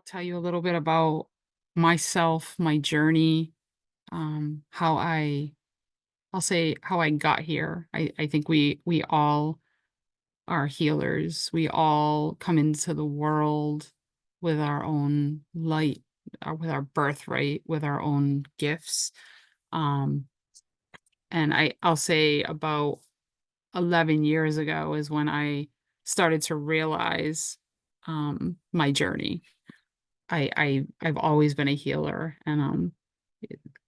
I'll tell you a little bit about myself, my journey, how I'll say how I got here. I think we all are healers. We all come into the world with our own light, with our birthright, with our own gifts. Um, and I'll say about 11 years ago is when I started to realize my journey. I've always been a healer, and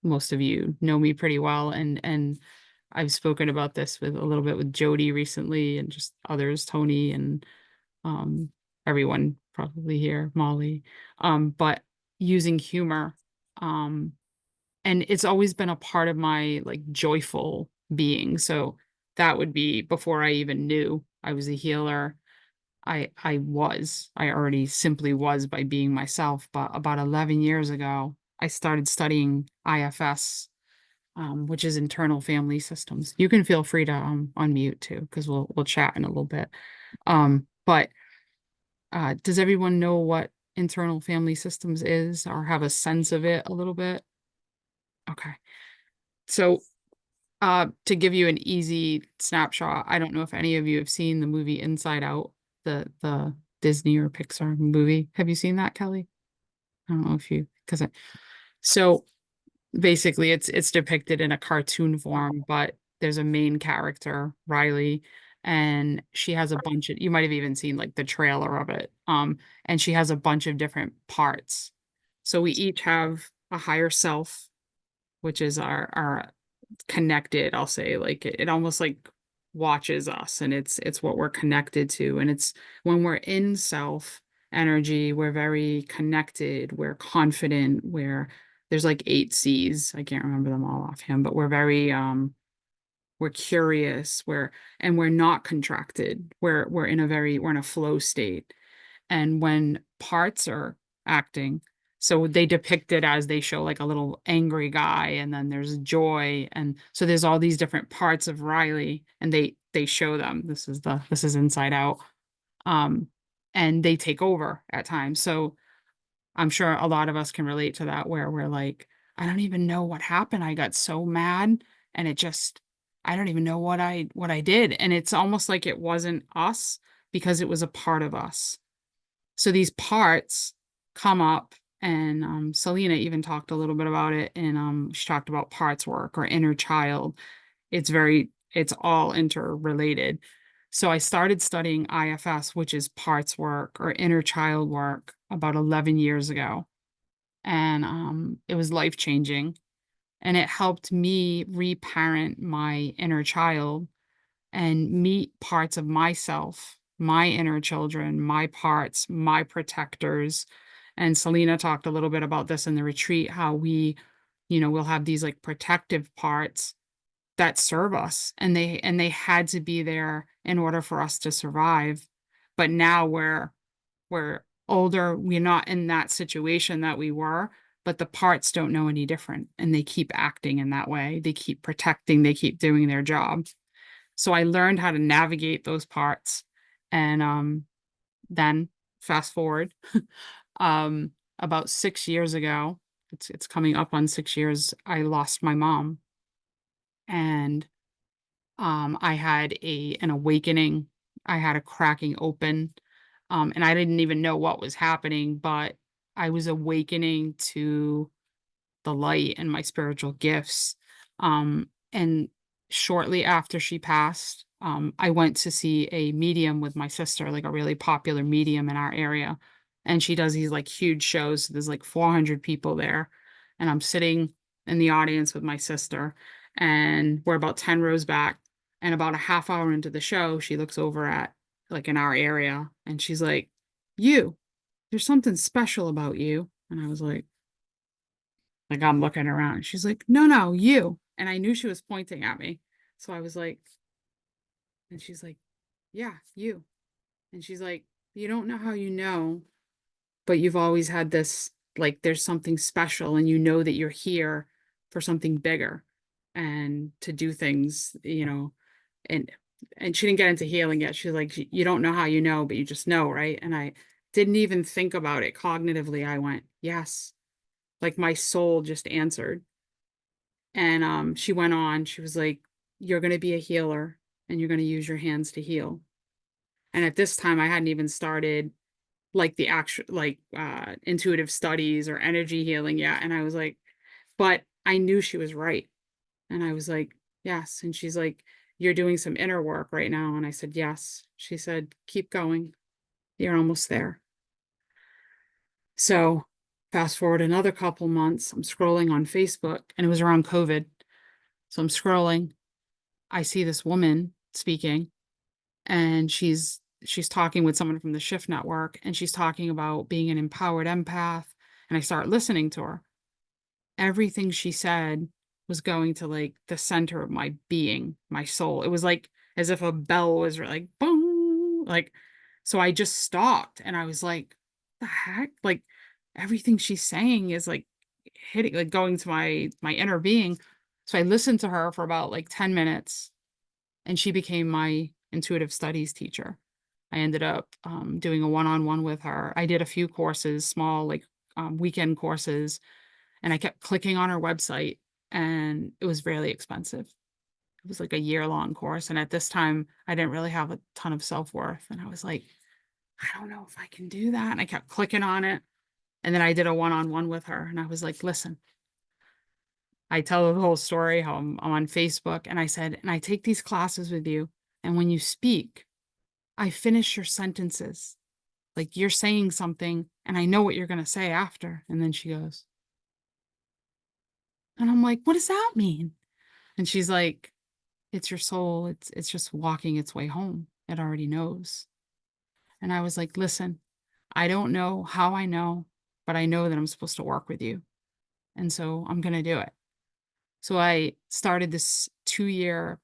most of you know me pretty well, and I've spoken about this with a little bit with Jody recently, and just others, Tony and um everyone probably here, Molly. But using humor, um, and it's always been a part of my like joyful being. So that would be before I even knew I was a healer. I already simply was by being myself, but about 11 years ago, I started studying IFS, which is internal family systems. You can feel free to unmute too, because we'll chat in a little bit. But does everyone know what internal family systems is or have a sense of it a little bit? Okay. So to give you an easy snapshot, I don't know if any of you have seen the movie Inside Out, the Disney or Pixar movie. Have you seen that, Kelly? I don't know if you because I so basically it's depicted in a cartoon form, but there's a main character, Riley, and she has a bunch of you might have even seen like the trailer of it. And she has a bunch of different parts. So we each have a higher self, which is our connected, I'll say, like it almost like watches us, and it's what we're connected to. And it's when we're in self energy, we're very connected, we're confident, there's like 8 C's. I can't remember them all offhand, but we're curious, we're not contracted. We're in a flow state. And when parts are acting, so they depict it as they show like a little angry guy, and then there's joy, and so there's all these different parts of Riley, and they show them. This is Inside Out. Um, and they take over at times. So I'm sure a lot of us can relate to that, where we're like, I don't even know what happened. I got so mad, and I don't even know what I did. And it's almost like it wasn't us because it was a part of us. So these parts come up, and Selena even talked a little bit about it, and she talked about parts work or inner child. It's all interrelated. So I started studying IFS, which is parts work or inner child work, about 11 years ago. And it was life changing. And it helped me reparent my inner child and meet parts of myself, my inner children, my parts, my protectors. And Selena talked a little bit about this in the retreat, how we'll have these like protective parts that serve us, and they had to be there in order for us to survive. But now we're older, we're not in that situation that we were, but the parts don't know any different, and they keep acting in that way. They keep protecting, they keep doing their job. So I learned how to navigate those parts. And then fast forward, um, about 6 years ago, it's coming up on 6 years, I lost my mom. And I had an awakening. I had a cracking open. And I didn't even know what was happening, but I was awakening to the light and my spiritual gifts. And shortly after she passed, I went to see a medium with my sister, like a really popular medium in our area. And she does these like huge shows. So there's like 400 people there. And I'm sitting in the audience with my sister, and we're about 10 rows back. And about a half hour into the show, she looks over at like in our area, and she's like, there's something special about you. And I was like I'm looking around. She's like, no, you. And I knew she was pointing at me. So I was like, and she's like, yeah, you. And she's like, you don't know how you know, but you've always had this, like, there's something special, and you know that you're here for something bigger and to do things, and she didn't get into healing yet. She's like, you don't know how you know, but you just know, right? And I Didn't even think about it cognitively. I went, yes. Like my soul just answered. And she went on, she was like, you're going to be a healer and you're going to use your hands to heal. And at this time, I hadn't even started like the actual, like, intuitive studies or energy healing yet. And I was like, but I knew she was right. And I was like, yes. And she's like, you're doing some inner work right now. And I said, yes. She said, keep going. You're almost there. So fast forward another couple months, I'm scrolling on Facebook and it was around COVID. So I'm scrolling. I see this woman speaking and she's talking with someone from the Shift Network and she's talking about being an empowered empath. And I start listening to her. Everything she said was going to like the center of my being, my soul. It was like as if a bell was like boom, like, so I just stopped and I was like, the heck? Like everything she's saying is like hitting, like going to my inner being. So I listened to her for about like 10 minutes and she became my intuitive studies teacher. I ended up doing a one-on-one with her. I did a few courses, small like weekend courses, and I kept clicking on her website and it was really expensive. It was like a year-long course. And at this time, I didn't really have a ton of self-worth. And I was like, I don't know if I can do that. And I kept clicking on it. And then I did a one-on-one with her. And I was like, listen, I tell her the whole story, how I'm on Facebook. And I said, and I take these classes with you. And when you speak, I finish your sentences. Like you're saying something and I know what you're going to say after. And then she goes, and I'm like, what does that mean? And she's like, it's your soul. It's just walking its way home. It already knows. And I was like, listen, I don't know how I know, but I know that I'm supposed to work with you. And so I'm going to do it. So I started this 2 year,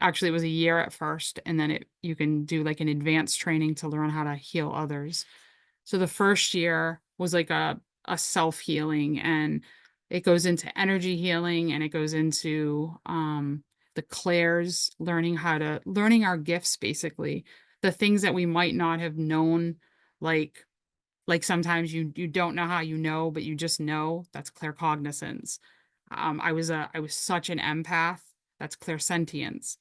actually it was a year at first, and then you can do like an advanced training to learn how to heal others. So the first year was like a self-healing, and it goes into energy healing and it goes into the clairs, learning our gifts, basically, the things that we might not have known, like sometimes you don't know how you know, but you just know. That's claircognizance. I was such an empath. That's clairsentience.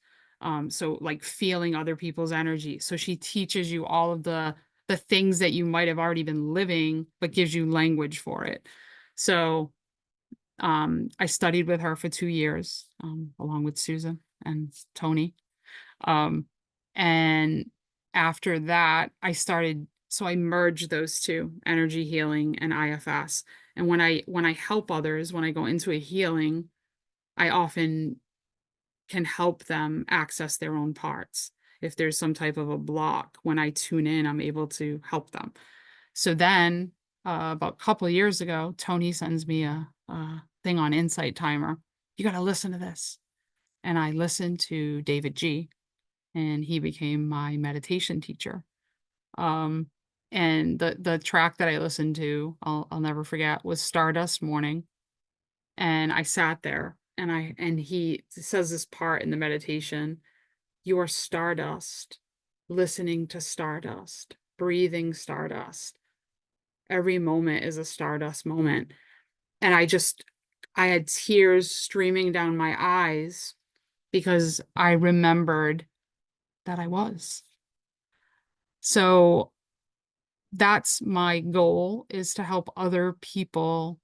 So like feeling other people's energy. So she teaches you all of the things that you might have already been living, but gives you language for it. So I studied with her for 2 years, along with Susan and Tony. Um, and after that, so I merged those two, energy healing and IFS. And when I help others, when I go into a healing, I often can help them access their own parts. If there's some type of a block, when I tune in, I'm able to help them. So then, about a couple of years ago, Tony sends me a thing on Insight Timer. You got to listen to this. And I listened to David G, and he became my meditation teacher. Um, and the track that I listened to, I'll never forget, was Stardust Morning. And I sat there and he says this part in the meditation, you are stardust, listening to stardust, breathing stardust. Every moment is a stardust moment. And I had tears streaming down my eyes because I remembered that I was. So that's my goal, is to help other people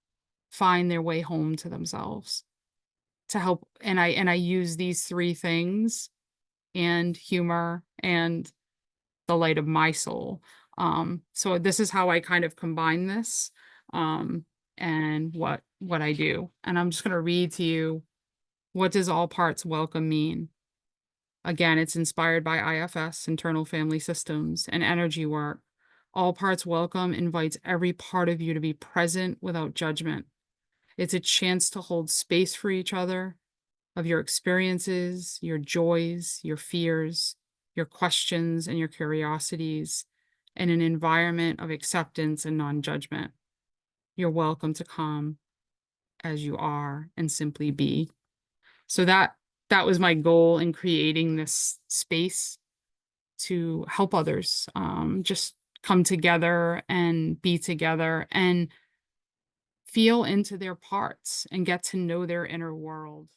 find their way home to themselves, to help. And I use these three things, and humor and the light of my soul. So this is how I kind of combine this, um, and what I do. And I'm just going to read to you, what does all parts welcome mean? Again, it's inspired by IFS, internal family systems, and energy work. All parts welcome invites every part of you to be present without judgment. It's a chance to hold space for each other, of your experiences, your joys, your fears, your questions, and your curiosities, in an environment of acceptance and non-judgment. You're welcome to come as you are and simply be. So that was my goal in creating this space to help others, just come together and be together and feel into their parts and get to know their inner world.